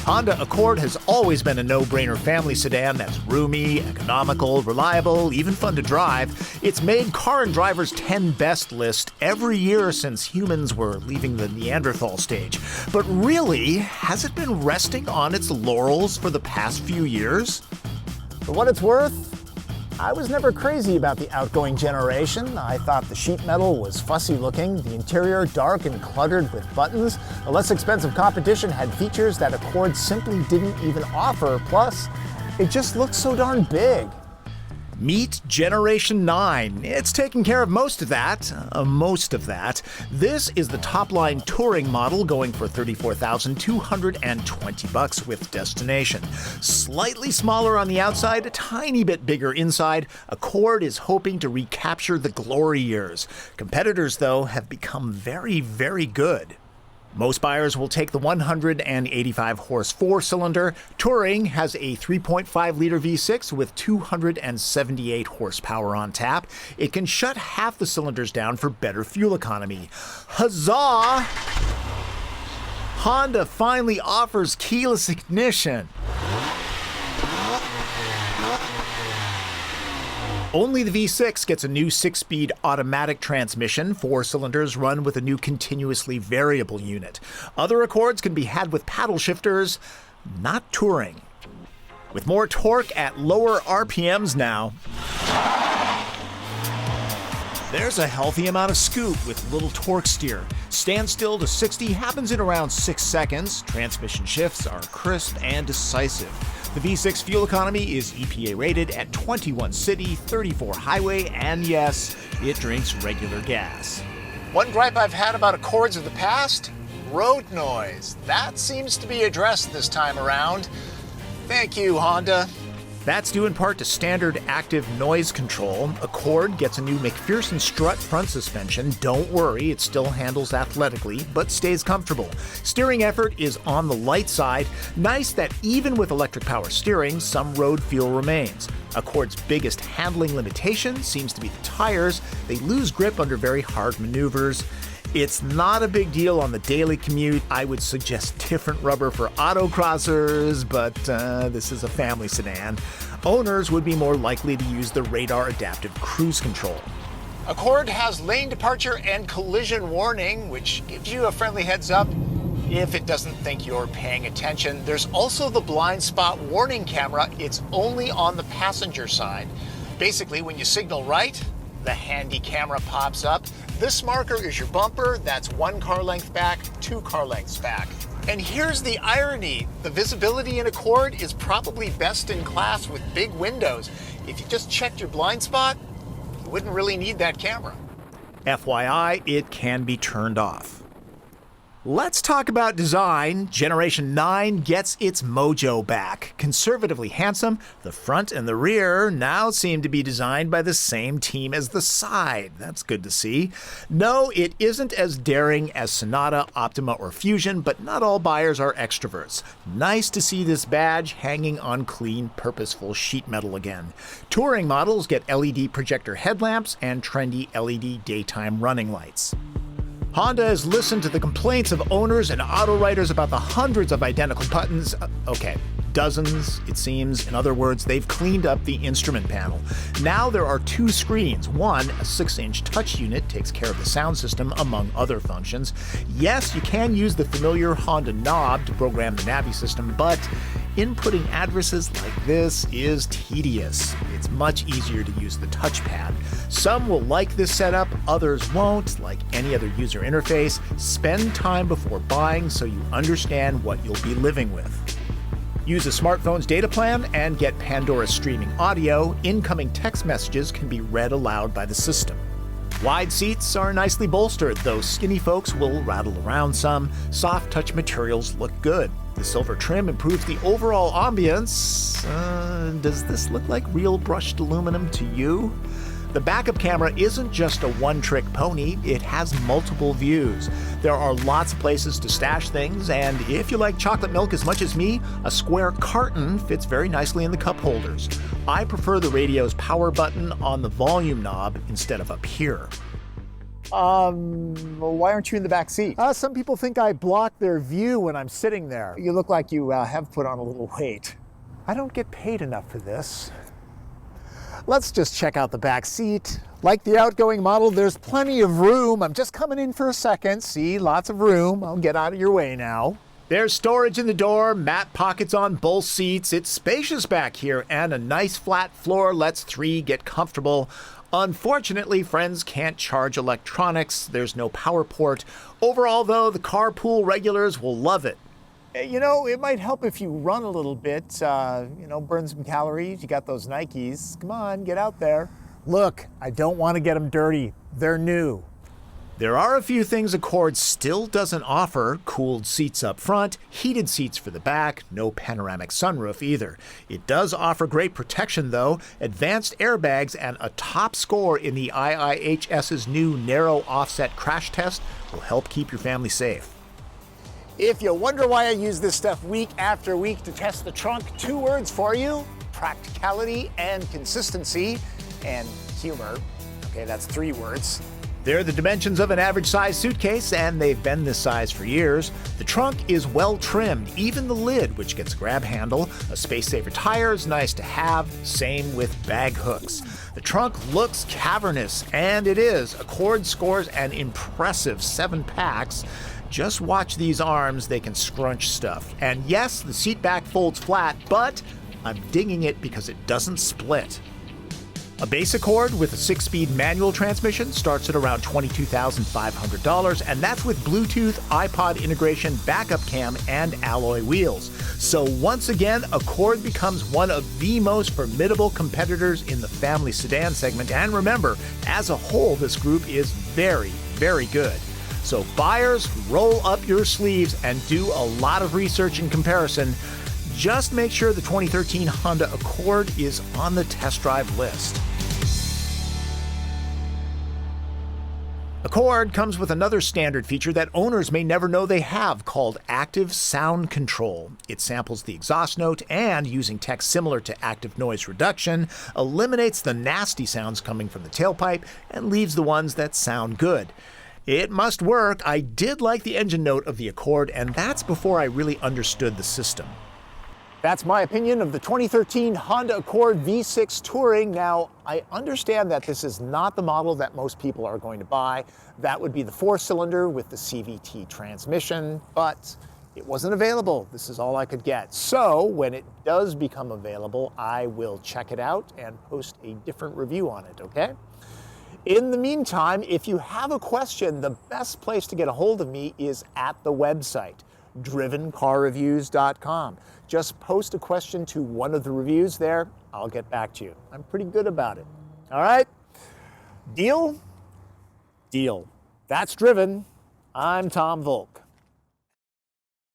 Honda Accord has always been a no-brainer family sedan that's roomy, economical, reliable, even fun to drive. It's made Car and Driver's 10 Best list every year since humans were leaving the Neanderthal stage. But really, has it been resting on its laurels for the past few years? For what it's worth, I was never crazy about the outgoing generation. I thought the sheet metal was fussy looking, the interior dark and cluttered with buttons. The less expensive competition had features that Accord simply didn't even offer, plus it just looked so darn big. Meet Generation 9. It's taking care of most of that. This is the top-line touring model going for $34,220 with destination. Slightly smaller on the outside, a tiny bit bigger inside, Accord is hoping to recapture the glory years. Competitors, though, have become very, very good. Most buyers will take the 185-horse four-cylinder. Touring has a 3.5-liter V6 with 278 horsepower on tap. It can shut half the cylinders down for better fuel economy. Huzzah! Honda finally offers keyless ignition. Only the V6 gets a new 6-speed automatic transmission. 4 cylinders run with a new continuously variable unit. Other Accords can be had with paddle shifters, not touring. With more torque at lower RPMs now. There's a healthy amount of scoop with little torque steer. Standstill to 60 happens in around 6 seconds. Transmission shifts are crisp and decisive. The V6 fuel economy is EPA rated at 21 city, 34 highway, and yes, it drinks regular gas. One gripe I've had about Accords of the past? Road noise. That seems to be addressed this time around. Thank you, Honda. That's due in part to standard active noise control. Accord gets a new McPherson strut front suspension. Don't worry, it still handles athletically, but stays comfortable. Steering effort is on the light side. Nice that even with electric power steering, some road feel remains. Accord's biggest handling limitation seems to be the tires. They lose grip under very hard maneuvers. It's not a big deal on the daily commute. I would suggest different rubber for autocrossers, but this is a family sedan. Owners would be more likely to use the radar adaptive cruise control. Accord has lane departure and collision warning, which gives you a friendly heads up if it doesn't think you're paying attention. There's also the blind spot warning camera. It's only on the passenger side. Basically, when you signal right, the handy camera pops up. This marker is your bumper. That's 1 car length back, 2 car lengths back. And here's the irony. The visibility in Accord is probably best in class with big windows. If you just checked your blind spot, you wouldn't really need that camera. FYI, it can be turned off. Let's talk about design. Generation 9 gets its mojo back. Conservatively handsome, the front and the rear now seem to be designed by the same team as the side. That's good to see. No, it isn't as daring as Sonata, Optima, or Fusion, but not all buyers are extroverts. Nice to see this badge hanging on clean, purposeful sheet metal again. Touring models get LED projector headlamps and trendy LED daytime running lights. Honda has listened to the complaints of owners and auto writers about the hundreds of identical buttons. Dozens, it seems. In other words, they've cleaned up the instrument panel. Now there are 2 screens. One, a 6-inch touch unit, takes care of the sound system, among other functions. Yes, you can use the familiar Honda knob to program the Navi system, but inputting addresses like this is tedious. It's much easier to use the touchpad. Some will like this setup, others won't. Like any other user interface, spend time before buying so you understand what you'll be living with. Use a smartphone's data plan and get Pandora streaming audio. Incoming text messages can be read aloud by the system. Wide seats are nicely bolstered, though skinny folks will rattle around some. Soft touch materials look good. The silver trim improves the overall ambience. Does this look like real brushed aluminum to you? The backup camera isn't just a one-trick pony, it has multiple views. There are lots of places to stash things, and if you like chocolate milk as much as me, a square carton fits very nicely in the cup holders. I prefer the radio's power button on the volume knob instead of up here. Well, why aren't you in the back seat? Some people think I block their view when I'm sitting there. You look like you have put on a little weight. I don't get paid enough for this. Let's just check out the back seat. Like the outgoing model, there's plenty of room. I'm just coming in for a second. See, lots of room. I'll get out of your way now. There's storage in the door, mat pockets on both seats. It's spacious back here, and a nice flat floor lets three get comfortable. Unfortunately, friends can't charge electronics. There's no power port. Overall, though, the carpool regulars will love it. You know, it might help if you run a little bit, burn some calories. You got those Nikes. Come on, get out there. Look, I don't want to get them dirty. They're new. There are a few things Accord still doesn't offer: cooled seats up front, heated seats for the back, no panoramic sunroof either. It does offer great protection though, advanced airbags, and a top score in the IIHS's new narrow offset crash test will help keep your family safe. If you wonder why I use this stuff week after week to test the trunk, 2 words for you: practicality and consistency, and humor. Okay, that's 3 words. They're the dimensions of an average size suitcase, and they've been this size for years. The trunk is well trimmed, even the lid, which gets a grab handle. A space-saver tire is nice to have, same with bag hooks. The trunk looks cavernous, and it is. Accord scores an impressive 7 packs. Just watch these arms, they can scrunch stuff. And yes, the seat back folds flat, but I'm digging it because it doesn't split. A base Accord with a 6-speed manual transmission starts at around $22,500, and that's with Bluetooth, iPod integration, backup cam, and alloy wheels. So once again, Accord becomes one of the most formidable competitors in the family sedan segment. And remember, as a whole, this group is very, very good. So buyers, roll up your sleeves and do a lot of research and comparison. Just make sure the 2013 Honda Accord is on the test drive list. Accord comes with another standard feature that owners may never know they have, called Active Sound Control. It samples the exhaust note and, using tech similar to active noise reduction, eliminates the nasty sounds coming from the tailpipe and leaves the ones that sound good. It must work. I did like the engine note of the Accord, and that's before I really understood the system. That's my opinion of the 2013 Honda Accord V6 Touring. Now, I understand that this is not the model that most people are going to buy. That would be the 4-cylinder with the CVT transmission, but it wasn't available. This is all I could get. So when it does become available, I will check it out and post a different review on it, okay? In the meantime, if you have a question, the best place to get a hold of me is at the website, drivencarreviews.com. Just post a question to one of the reviews there. I'll get back to you. I'm pretty good about it. All right? Deal? Deal. That's Driven. I'm Tom Voelk.